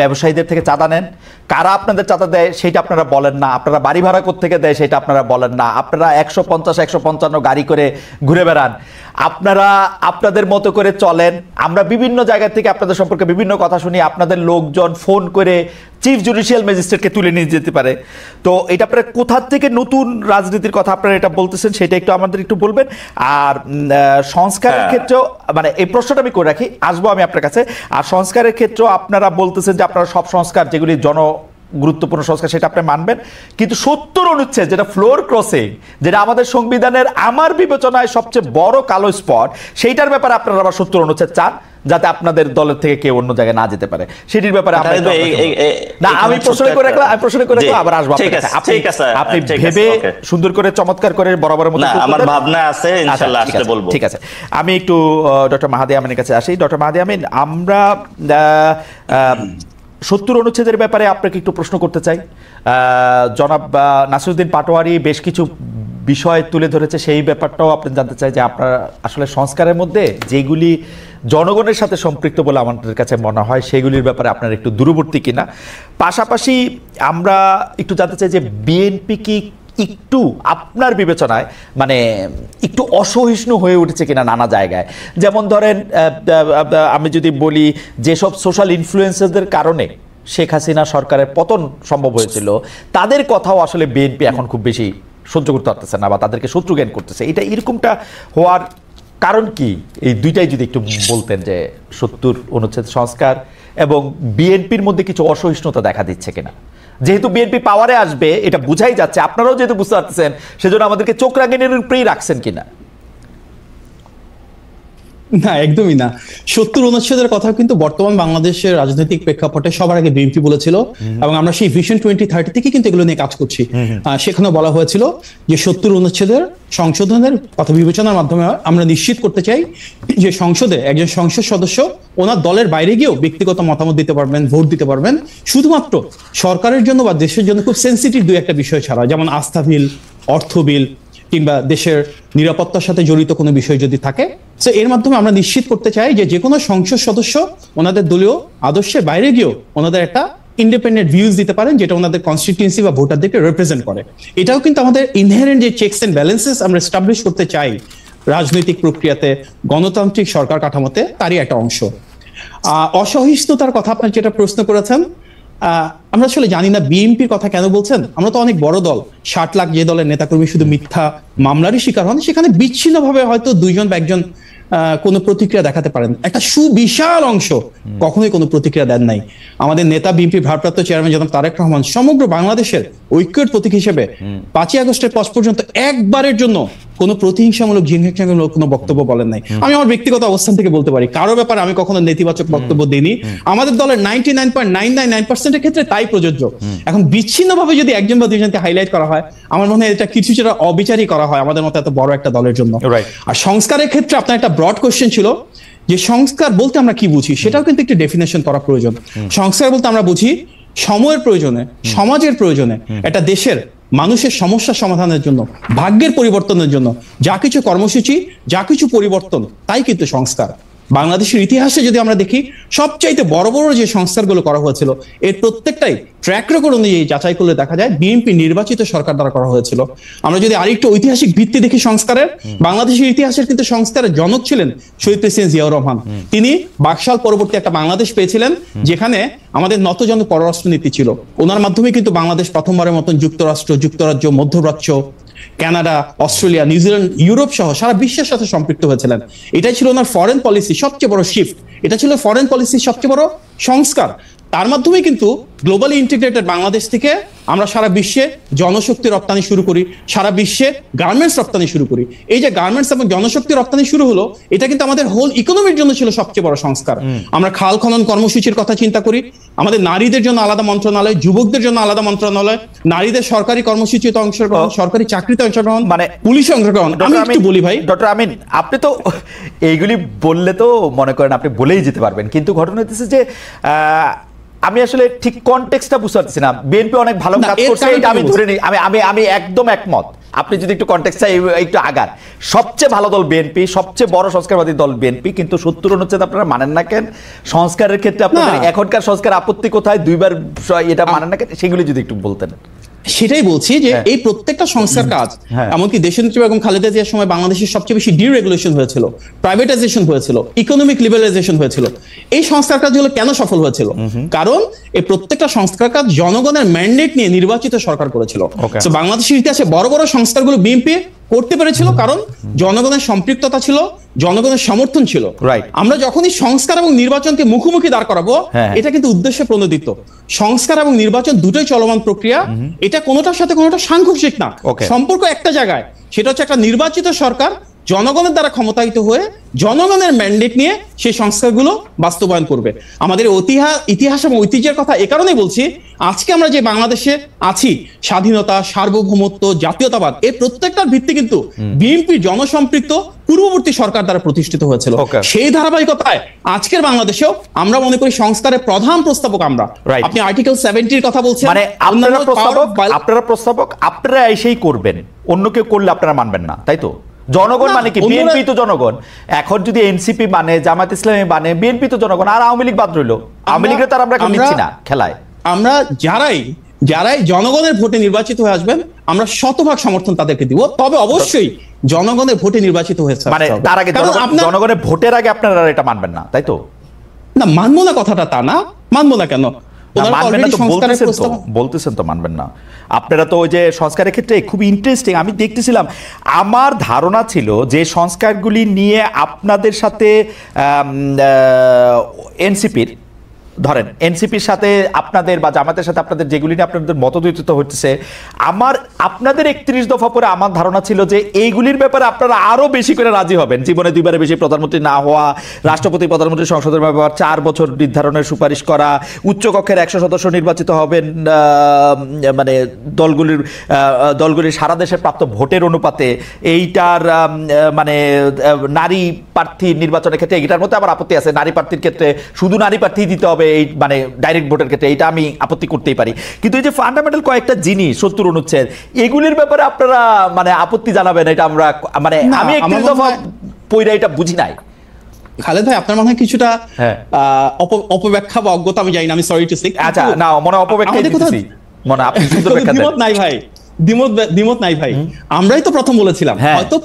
ব্যবসায়ীদের থেকে চাঁদা নেন, কারা আপনাদের চাঁদা দেয় সেটা আপনারা বলেন না, আপনারা বাড়ি ভাড়া কোত্থেকে দেয় সেটা আপনারা বলেন না, আপনারা 150-155 গাড়ি করে ঘুরে বেড়ান, আপনারা আপনাদের মতো করে চলেন, আমরা বিভিন্ন জায়গা থেকে আপনাদের সম্পর্কে বিভিন্ন কথা শুনি, আপনাদের লোকজন ফোন করে চিফ জুডিশিয়াল ম্যাজিস্ট্রেটকে তুলে নিয়ে যেতে পারে। তো এটা আপনারা কোথা থেকে নতুন রাজনীতির কথা আপনারা এটা বলতেছেন সেটা একটু আমাদের একটু বলবেন। আর সংস্কারের ক্ষেত্রেও মানে এই প্রশ্নটা আমি করে রাখি, আসবো আমি আপনার কাছে। আর সংস্কারের ক্ষেত্রেও আপনারা বলতেছেন যে আপনারা সব সংস্কার যেগুলি গুরুত্বপূর্ণ সংস্কার সেটা আপনি মানবেন, কিন্তু 70 অনুচ্ছেদ যেটা ফ্লোর ক্রসিং, যেটা আমাদের সংবিধানের আমার বিবেচনায় সবচেয়ে বড় কালো স্পট, সেইটার ব্যাপারে আপনারা আবার 70 অনুচ্ছেদ চান যাতে আপনাদের দলের থেকে কেউ অন্য জায়গায় না যেতে পারে, সেটির ব্যাপারে আমি প্রশ্ন করে আবার আসবো। আপনি ভেবে সুন্দর করে চমৎকার করে বরাবরের মতো আমার ভাবনা আছে, ইনশাআল্লাহ আসলে বলবো। ঠিক আছে, আমি একটু ডক্টর মাহাদি আমিনের কাছে আসি। ডক্টর মাহাদি আমিন, আমরা 70 অনুচ্ছেদের ব্যাপারে আপনাকে একটু প্রশ্ন করতে চাই। জনাব নাসিরউদ্দিন পাটোয়ারি বেশ কিছু বিষয় তুলে ধরেছে, সেই ব্যাপারটাও আপনি জানতে চাই যে আপনারা আসলে সংস্কারের মধ্যে যেগুলি জনগণের সাথে সম্পৃক্ত বলে আমাদের কাছে মনে হয় সেগুলির ব্যাপারে আপনার একটু দূরবর্তী কিনা। পাশাপাশি আমরা একটু জানতে চাই যে বিএনপি কি একটু আপনার বিবেচনায় মানে একটু অসহিষ্ণু হয়ে উঠেছে কিনা নানা জায়গায়? যেমন ধরেন আমি যদি বলি, যেসব সোশ্যাল ইনফ্লুয়েন্সারদের কারণে শেখ হাসিনা সরকারের পতন সম্ভব হয়েছিল, তাদের কথাও আসলে বিএনপি এখন খুব বেশি সহ্য করতে পারতেছে না বা তাদেরকে শত্রু জ্ঞান করতেছে। এটা এরকমটা হওয়ার কারণ কি? এই দুইটাই যদি একটু বলতেন, যে 70 অনুচ্ছেদ সংস্কার এবং বিএনপির মধ্যে কিছু অসহিষ্ণুতা দেখা দিচ্ছে কিনা। যেহেতু বিএনপি পাওয়ারে আসবে এটা বুঝাই যাচ্ছে, আপনারাও যেহেতু বুঝতে পারতেছেন, সেজন্য আমাদেরকে চোখ রাঙানির উপরেই রাখছেন কিনা। না, একদমই না। 70 অনুচ্ছেদের কথা কিন্তু বর্তমান বাংলাদেশের রাজনৈতিক প্রেক্ষাপটে সবার আগে বিএনপি বলেছিল, এবং আমরা সেই ভিশন 2030 থেকে কিন্তু এগুলো নিয়ে কাজ করছি। সেখানে বলা হয়েছিল যে 70 অনুচ্ছেদের সংশোধনের কথা বিবেচনার মাধ্যমে আমরা নিশ্চিত করতে চাই যে সংসদে একজন সংসদ সদস্য ওনার দলের বাইরে গিয়েও ব্যক্তিগত মতামত দিতে পারবেন, ভোট দিতে পারবেন, শুধুমাত্র সরকারের জন্য বা দেশের জন্য খুব সেন্সিটিভ দুই একটা বিষয় ছাড়া, যেমন আস্থা বিল, অর্থ বিল, কিংবা দেশের নিরাপত্তার সাথে জড়িত কোনো বিষয় যদি থাকে। তো এর মাধ্যমে আমরা নিশ্চিত করতে চাই যে কোনো সংসদ সদস্য ওনাদের দলীয় আদর্শের বাইরে গিয়েও ওনাদের একটা ইন্ডিপেন্ডেন্ট ভিউজ দিতে পারেন, যেটা ওনাদের কনস্টিটিউয়েন্সি বা ভোটারদেরকে রিপ্রেজেন্ট করে। এটাও কিন্তু আমাদের ইনহেরেন্ট যে চেকস এন্ড ব্যালেন্সেস আমরা এস্টাবলিশ করতে চাই রাজনৈতিক প্রক্রিয়াতে, গণতান্ত্রিক সরকার কাঠামোতে, তারই একটা অংশ। অসহিষ্ণুতার কথা আপনার যেটা প্রশ্ন করেছেন, আমরা আসলে জানি না বিএনপির কথা কেন বলছেন। আমরা তো অনেক বড় দল, 60 লাখ যে দলের নেতাকর্মী শুধু মিথ্যা মামলারই শিকার হন, সেখানে বিচ্ছিন্নভাবে হয়তো দুইজন বা একজন কোনো প্রতিক্রিয়া দেখাতে পারেন। একটা সুবিশাল অংশ কখনোই কোনো প্রতিক্রিয়া দেন নাই। আমাদের নেতা বিএনপির ভারপ্রাপ্ত চেয়ারম্যান জনাব তারেক রহমান সমগ্র বাংলাদেশের ঐক্যের প্রতীক হিসেবে 5ই আগস্টের পর পর্যন্ত একবারের জন্য কোনো প্রতিহিংসামূলক জিংহিংসামূলক কোনো বক্তব্য বলেন নাই। আমি আমার ব্যক্তিগত অবস্থান থেকে বলতে পারি, কারো ব্যাপারে আমি কখনো নেতিবাচক বক্তব্য দিইনি। আমাদের দলের 99.999% ক্ষেত্রে তাই প্রযোজ্য। এখন বিচ্ছিন্নভাবে যদি একজন বা দুইজনকে হাইলাইট করা হয়, আমার মনে হয় এটা কিছুটা অবিচারই করা হয় আমাদের মতো এত বড় একটা দলের জন্য। আর সংস্কারের ক্ষেত্রে আপনার একটা ব্রড কোশ্চেন ছিল যে সংস্কার বলতে আমরা কি বুঝি, সেটাও কিন্তু একটু ডেফিনেশন করা প্রয়োজন। সংস্কার বলতে আমরা বুঝি সময়ের প্রয়োজনে, সমাজের প্রয়োজনে, একটা দেশের মানুষের সমস্যা সমাধানের জন্য, ভাগ্যের পরিবর্তনের জন্য যা কিছু কর্মসূচি, যা কিছু পরিবর্তন, তাই কিন্তু সংস্কার। বাংলাদেশের ইতিহাসে যদি আমরা দেখি, সবচাইতে বড় বড় যে সংস্কারগুলো করা হয়েছিল, এর প্রত্যেকটাই ট্র্যাক রেকর্ড অনুযায়ী যাচাই করলে দেখা যায় বিএনপি নির্বাচিত সরকার দ্বারা করা হয়েছিল। আমরা যদি আরেকটু ঐতিহাসিক ভিত্তি দেখি সংস্কারের, বাংলাদেশের ইতিহাসের কিন্তু সংস্কারের জনক ছিলেন শহীদ প্রেসিডেন্ট জিয়াউর রহমান। তিনি বাকশাল পরবর্তী একটা বাংলাদেশ পেয়েছিলেন, যেখানে আমাদের নতজন পররাষ্ট্রনীতি ছিল। ওনার মাধ্যমে কিন্তু বাংলাদেশ প্রথমবারের মতন যুক্তরাষ্ট্র, যুক্তরাজ্য, মধ্যপ্রাচ্য, কানাডা, অস্ট্রেলিয়া, নিউজিল্যান্ড, ইউরোপ সহ সারা বিশ্বের সাথে সম্পৃক্ত হয়েছিলেন। এটাই ছিল ওনার ফরেন পলিসি সবচেয়ে বড় শিফট, এটা ছিল ফরেন পলিসির সবচেয়ে বড় সংস্কার। তার মাধ্যমে কিন্তু গ্লোবালি ইন্টিগ্রেটেড বাংলাদেশ থেকে আমরা সারা বিশ্বে জনশক্তি রপ্তানি শুরু করি, সারা বিশ্বে গার্মেন্টস রপ্তানি শুরু করি। এই যে গার্মেন্টস এবং জনশক্তি রপ্তানি শুরু হলো, এটা কিন্তু আমাদের হোল ইকোনমির জন্য ছিল সবচেয়ে বড় সংস্কার। আমরা খাল খনন কর্মসূচির কথা চিন্তা করি, আমাদের নারীদের জন্য আলাদা মন্ত্রণালয়, যুবকদের জন্য আলাদা মন্ত্রণালয়, নারীদের সরকারি কর্মসূচিতে অংশগ্রহণ, সরকারি চাকরিতে অংশগ্রহণ, মানে পুলিশে অংশগ্রহণ। আমি একটু বলি ভাই, ডক্টর আমিন, আপনি তো এইগুলি বললে তো মনে করেন আপনি বলেই যেতে পারবেন, কিন্তু ঘটনা হচ্ছে যে আমি আসলে ঠিক কনটেক্সটটা বুঝতে পারছি না। বিএনপি অনেক ভালো কাজ করছে, এটা আমি ধরে নিই, আমি একদম একমত। আপনি যদি একটু কনটেক্সটটা একটু আগান, সবচেয়ে ভালো দল বিএনপি, সবচেয়ে বড় সংস্কারবাদী দল বিএনপি, কিন্তু 70 অনুচ্ছেদ আপনারা মানেন না কেন? সংস্কারের ক্ষেত্রে আপনাদের এখনকার সংস্কার আপত্তি কোথায়? দুইবার এটা মানেন না কেন? সেগুলি যদি একটু বলতেন। সেটাই বলছি যে এই প্রত্যেকটা সংস্কার কাজ, এমনকি দেশনেত্রী বেগম খালেদা জিয়ার সময় বাংলাদেশের সবচেয়ে বেশি ডিরেগুলেশন হয়েছিল, প্রাইভেটাইজেশন হয়েছিল, ইকোনমিক লিবারালাইজেশন হয়েছিল। এই সংস্কার কাজগুলো কেন সফল হয়েছিল? কারণ এই প্রত্যেকটা সংস্কার কাজ জনগণের ম্যান্ডেট নিয়ে নির্বাচিত সরকার করেছিল। তো বাংলাদেশের ইতিহাসে বড় বড় সংস্কারগুলো বিএনপি করতে পেরেছিল কারণ জনগণের সম্পৃক্ততা ছিল, জনগণের সমর্থন ছিল। আমরা যখনই সংস্কার এবং নির্বাচনকে মুখোমুখি দাঁড় করাবো, এটা কিন্তু উদ্দেশ্যে প্রণোদিত। সংস্কার এবং নির্বাচন দুটোই চলমান প্রক্রিয়া, এটা কোনোটার সাথে কোনোটা সাংঘর্ষিক না, সম্পর্ক একটা জায়গায়। সেটা হচ্ছে একটা নির্বাচিত সরকার জনগণের দ্বারা ক্ষমতায়িত হয়ে জনগণের ম্যান্ডেট নিয়ে সেই সংস্কারগুলো বাস্তবায়ন করবে। আমাদের ইতিহাস এবং ঐতিহ্যের কথা এ কারণেই বলছি, আজকে আমরা যে বাংলাদেশে আছি, স্বাধীনতা, সার্বভৌমত্ব, জাতীয়তাবাদ, এই প্রত্যেকটার ভিত্তি কিন্তু বিএনপির জনসম্পৃক্ত পূর্ববর্তী সরকার দ্বারা প্রতিষ্ঠিত হয়েছিল। সেই ধারাবাহিকতায় আজকের বাংলাদেশেও আমরা মনে করি সংস্কারের প্রধান প্রস্তাবক আমরা। আপনি আর্টিকেল 70-র কথা বলছেন, মানে আপনারা প্রস্তাবক, আপনারা এসেই করবেন, অন্য কেউ করলে আপনারা মানবেন না, তাই তো? জনগণ মানে কি? বিএনপি তো জনগণ। এখন যদি এনসিপি মানে, জামায়াত ইসলামী মানে, বিএনপি তো জনগণ, আর আওয়ামী লীগ বাদ রইল। আওয়ামী লীগের তার আমরা নিচ্ছি না খেলায়। আমরা যারাই জনগণের ভোটে নির্বাচিত হয়ে আসবেন, আমরা শতভাগ সমর্থন তাদেরকে দিব, তবে অবশ্যই জনগণের ভোটে নির্বাচিত হয়েছে মানে তার আগে জনগণের ভোটের আগে আপনারা এটা মানবেন না, তাই তো? না, মানবো না কথাটা তা না, মানবো না কেন? বলতেছেন তো মানবেন না। আপনারা তো ওই যে সংস্কারের ক্ষেত্রে খুব ইন্টারেস্টিং, আমি দেখতেছিলাম, আমার ধারণা ছিল যে সংস্কারগুলি নিয়ে আপনাদের সাথে এনসিপির ধরেন এনসিপির সাথে আপনাদের বা জামাতের সাথে আপনাদের যেগুলি নিয়ে আপনাদের মতদ্বৈত হচ্ছে, আপনাদের 31 দফা পরে আমার ধারণা ছিল যে এইগুলির ব্যাপারে আপনারা আরো বেশি করে রাজি হবেন, জীবনে 2বারের বেশি প্রধানমন্ত্রী না হওয়া, রাষ্ট্রপতি প্রধানমন্ত্রী সংসদের ব্যাপার 4 বছর নির্ধারণের সুপারিশ করা, উচ্চকক্ষের 100 সদস্য নির্বাচিত হবেন মানে দলগুলির সারা দেশে প্রাপ্ত ভোটের অনুপাতে, এইটার মানে নারী প্রার্থী নির্বাচনের ক্ষেত্রে এটার মধ্যে আবার আপত্তি আছে, নারী প্রার্থীর ক্ষেত্রে শুধু নারী প্রার্থী দিতে হবে এই মানে ডাইরেক্ট ভোটের ক্ষেত্রে, এটা আমি আপত্তি করতেই পারি, কিন্তু এই যে ফান্ডামেন্টাল কয়েকটা জিনিস 70 অনুচ্ছেদ এগুলির ব্যাপারে আপনারা মানে আপত্তি জানাবেন, এটা আমরা মানে আমি একটু দফা পয়রা এটা বুঝি নাই। খালেদ ভাই আপনার মনে হয় কিছুটা অপব্যাখ্যা বা অজ্ঞতা, আমি জানি না, আমি সরি টু সে। আচ্ছা না মনে অপব্যাখ্যা দিতেছি, মনে আপনি সুন্দর ব্যাখ্যা দেন। দ্বিমত নাই ভাই, দ্বিমত নাই ভাই, আমরাই তো প্রথম বলেছিলাম হয়তো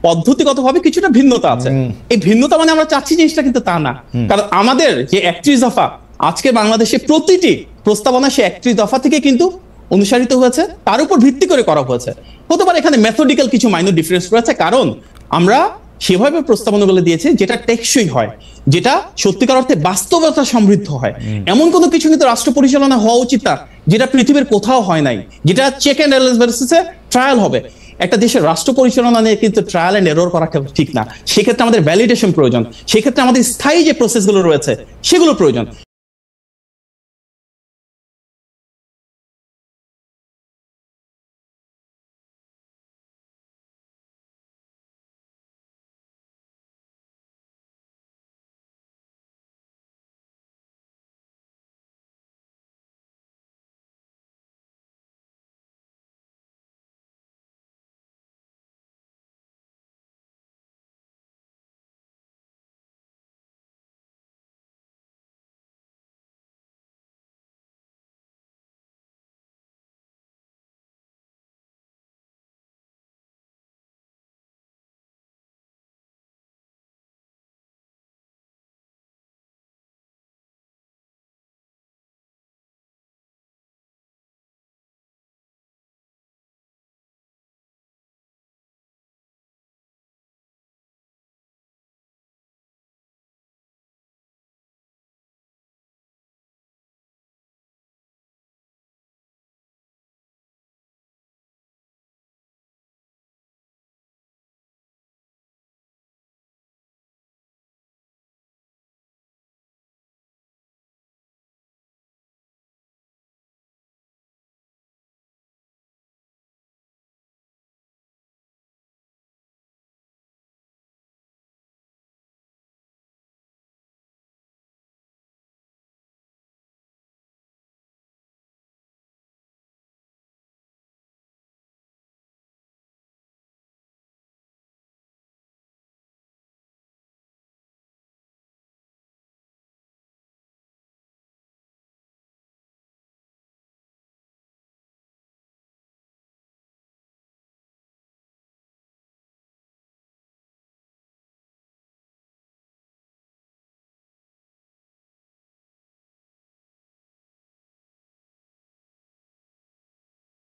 পদ্ধতিগতভাবে কিছুটা ভিন্নতা আছে, এই ভিন্নতা মানে আমরা চাচ্ছি জিনিসটা কিন্তু তা না, কারণ আমাদের যে 31 দফা আজকে বাংলাদেশে প্রতিটি প্রস্তাবনা সে 31 দফা থেকে কিন্তু অনুসারিত হয়েছে, তার উপর ভিত্তি করে করা হয়েছে। হতে পারে এখানে মেথডিক্যাল কিছু মাইনর ডিফারেন্স রয়েছে, কারণ আমরা সেভাবে প্রস্তাবনাগুলো দিয়েছি যেটা টেকসই হয়, যেটা সত্যিকার অর্থে বাস্তবতা সমৃদ্ধ হয়। এমন কোনো কিছু কিন্তু রাষ্ট্র পরিচালনা হওয়া উচিত না যেটা পৃথিবীর কোথাও হয় নাই, যেটা চেক এন্ড ব্যালেন্সে ট্রায়াল হবে। একটা দেশের রাষ্ট্র পরিচালনা নিয়ে কিন্তু ট্রায়াল এন্ড এরর করা ঠিক না, সেক্ষেত্রে আমাদের ভ্যালিডেশন প্রয়োজন, সেক্ষেত্রে আমাদের স্থায়ী যে প্রসেসগুলো রয়েছে সেগুলো প্রয়োজন।